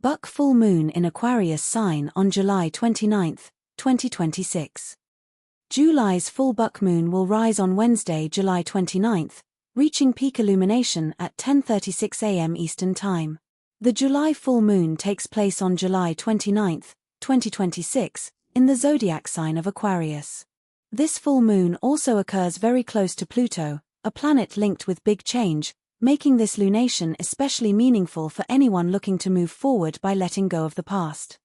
Buck full moon in Aquarius sign on July 29, 2026. July's full buck moon will rise on Wednesday, July 29, reaching peak illumination at 10:36 a.m. Eastern Time. The July full moon takes place on July 29, 2026, in the zodiac sign of Aquarius. This full moon also occurs very close to Pluto, a planet linked with big change, making this lunation especially meaningful for anyone looking to move forward by letting go of the past.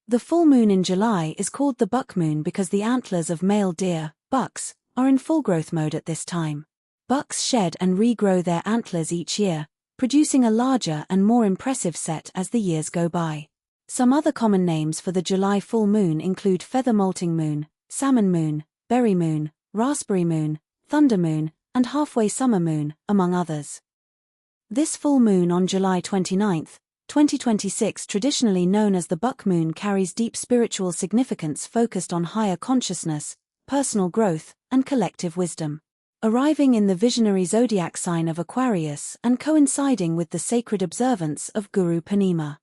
The full moon in July is called the buck moon because the antlers of male deer, bucks, are in full growth mode at this time. Bucks shed and regrow their antlers each year, producing a larger and more impressive set as the years go by. Some other common names for the July full moon include feather molting moon, salmon moon, berry moon, raspberry moon, thunder moon, and halfway summer moon, among others. This full moon on July 29, 2026, traditionally known as the buck moon, carries deep spiritual significance focused on higher consciousness, personal growth, and collective wisdom. Arriving in the visionary zodiac sign of Aquarius and coinciding with the sacred observance of Guru Purnima.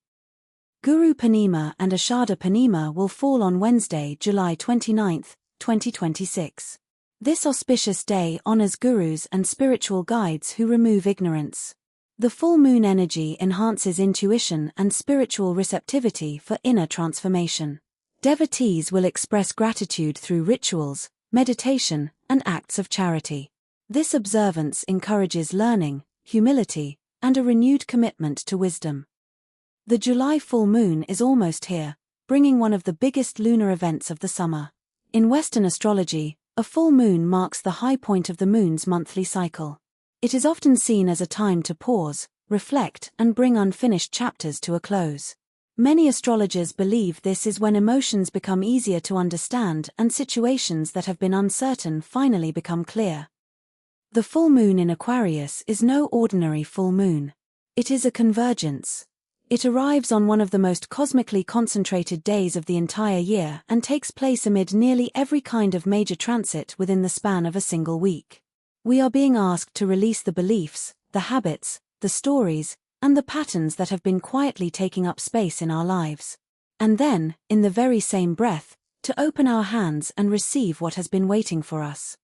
Guru Purnima and Ashada Purnima will fall on Wednesday, July 29, 2026. This auspicious day honors gurus and spiritual guides who remove ignorance. The full moon energy enhances intuition and spiritual receptivity for inner transformation. Devotees will express gratitude through rituals, meditation, and acts of charity. This observance encourages learning, humility, and a renewed commitment to wisdom. The July full moon is almost here, bringing one of the biggest lunar events of the summer. In Western astrology, a full moon marks the high point of the moon's monthly cycle. It is often seen as a time to pause, reflect, and bring unfinished chapters to a close. Many astrologers believe this is when emotions become easier to understand and situations that have been uncertain finally become clear. The full moon in Aquarius is no ordinary full moon. It is a convergence. It arrives on one of the most cosmically concentrated days of the entire year and takes place amid nearly every kind of major transit within the span of a single week. We are being asked to release the beliefs, the habits, the stories, and the patterns that have been quietly taking up space in our lives. And then, in the very same breath, to open our hands and receive what has been waiting for us.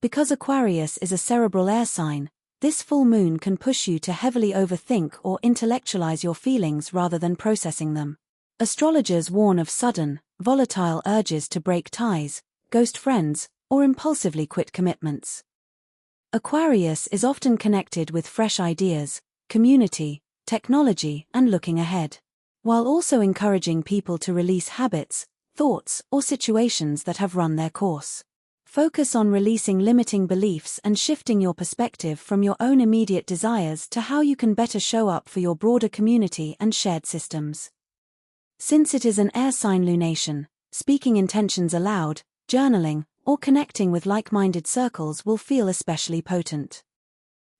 Because Aquarius is a cerebral air sign, this full moon can push you to heavily overthink or intellectualize your feelings rather than processing them. Astrologers warn of sudden, volatile urges to break ties, ghost friends, or impulsively quit commitments. Aquarius is often connected with fresh ideas, community, technology, and looking ahead, while also encouraging people to release habits, thoughts, or situations that have run their course. Focus on releasing limiting beliefs and shifting your perspective from your own immediate desires to how you can better show up for your broader community and shared systems. Since it is an air sign lunation, speaking intentions aloud, journaling, or connecting with like-minded circles will feel especially potent.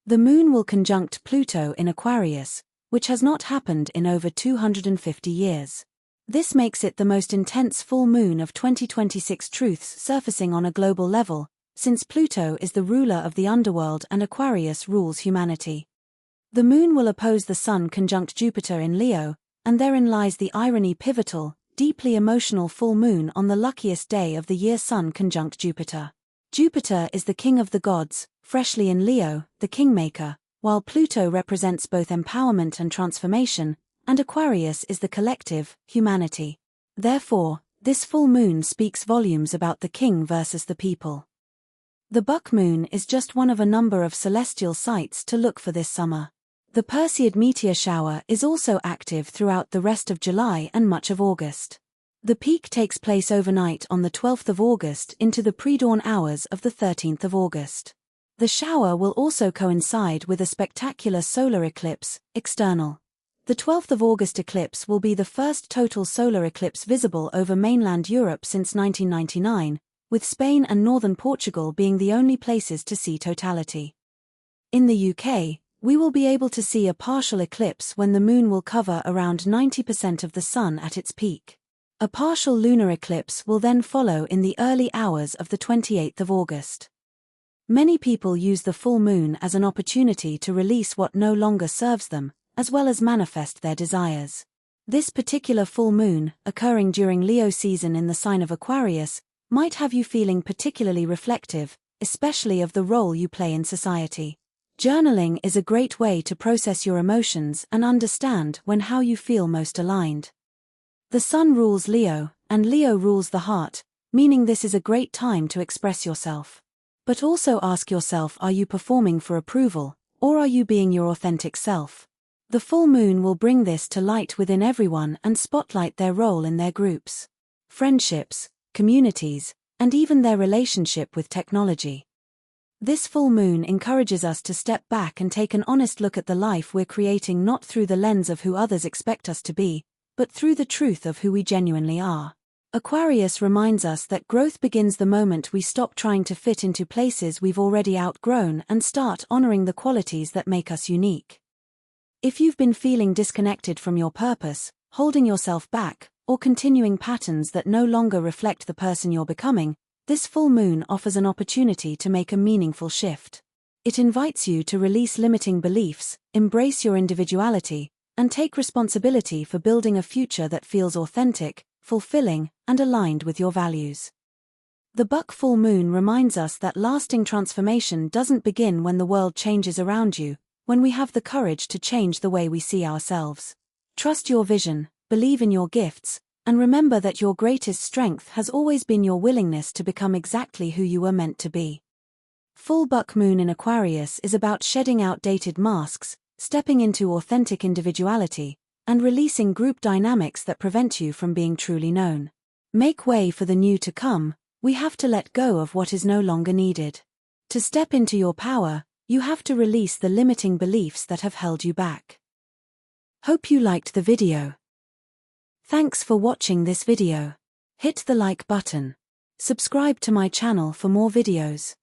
The moon will conjunct Pluto in Aquarius, which has not happened in over 250 years. This makes it the most intense full moon of 2026 truths surfacing on a global level, since Pluto is the ruler of the underworld and Aquarius rules humanity. The moon will oppose the sun conjunct Jupiter in Leo, and therein lies the irony: pivotal, deeply emotional full moon on the luckiest day of the year, sun conjunct Jupiter. Jupiter is the king of the gods, freshly in Leo, the kingmaker, while Pluto represents both empowerment and transformation, and Aquarius is the collective, humanity. Therefore, this full moon speaks volumes about the king versus the people. The buck moon is just one of a number of celestial sights to look for this summer. The Perseid meteor shower is also active throughout the rest of July and much of August. The peak takes place overnight on the 12th of August into the pre-dawn hours of the 13th of August. The shower will also coincide with a spectacular solar eclipse, external. The 12th of August eclipse will be the first total solar eclipse visible over mainland Europe since 1999, with Spain and northern Portugal being the only places to see totality. In the UK, we will be able to see a partial eclipse when the moon will cover around 90% of the sun at its peak. A partial lunar eclipse will then follow in the early hours of the 28th of August. Many people use the full moon as an opportunity to release what no longer serves them, as well as manifest their desires. This particular full moon, occurring during Leo season in the sign of Aquarius, might have you feeling particularly reflective, especially of the role you play in society. Journaling is a great way to process your emotions and understand when how you feel most aligned. The sun rules Leo, and Leo rules the heart, meaning this is a great time to express yourself. But also ask yourself, are you performing for approval, or are you being your authentic self? The full moon will bring this to light within everyone and spotlight their role in their groups, friendships, communities, and even their relationship with technology. This full moon encourages us to step back and take an honest look at the life we're creating, not through the lens of who others expect us to be, but through the truth of who we genuinely are. Aquarius reminds us that growth begins the moment we stop trying to fit into places we've already outgrown and start honoring the qualities that make us unique. If you've been feeling disconnected from your purpose, holding yourself back, or continuing patterns that no longer reflect the person you're becoming, this full moon offers an opportunity to make a meaningful shift. It invites you to release limiting beliefs, embrace your individuality, and take responsibility for building a future that feels authentic, fulfilling, and aligned with your values. The buck full moon reminds us that lasting transformation doesn't begin when the world changes around you, when we have the courage to change the way we see ourselves. Trust your vision, believe in your gifts, and remember that your greatest strength has always been your willingness to become exactly who you were meant to be. Full buck moon in Aquarius is about shedding outdated masks, stepping into authentic individuality, and releasing group dynamics that prevent you from being truly known. Make way for the new to come. We have to let go of what is no longer needed. To step into your power, you have to release the limiting beliefs that have held you back. Hope you liked the video. Thanks for watching this video. Hit the like button. Subscribe to my channel for more videos.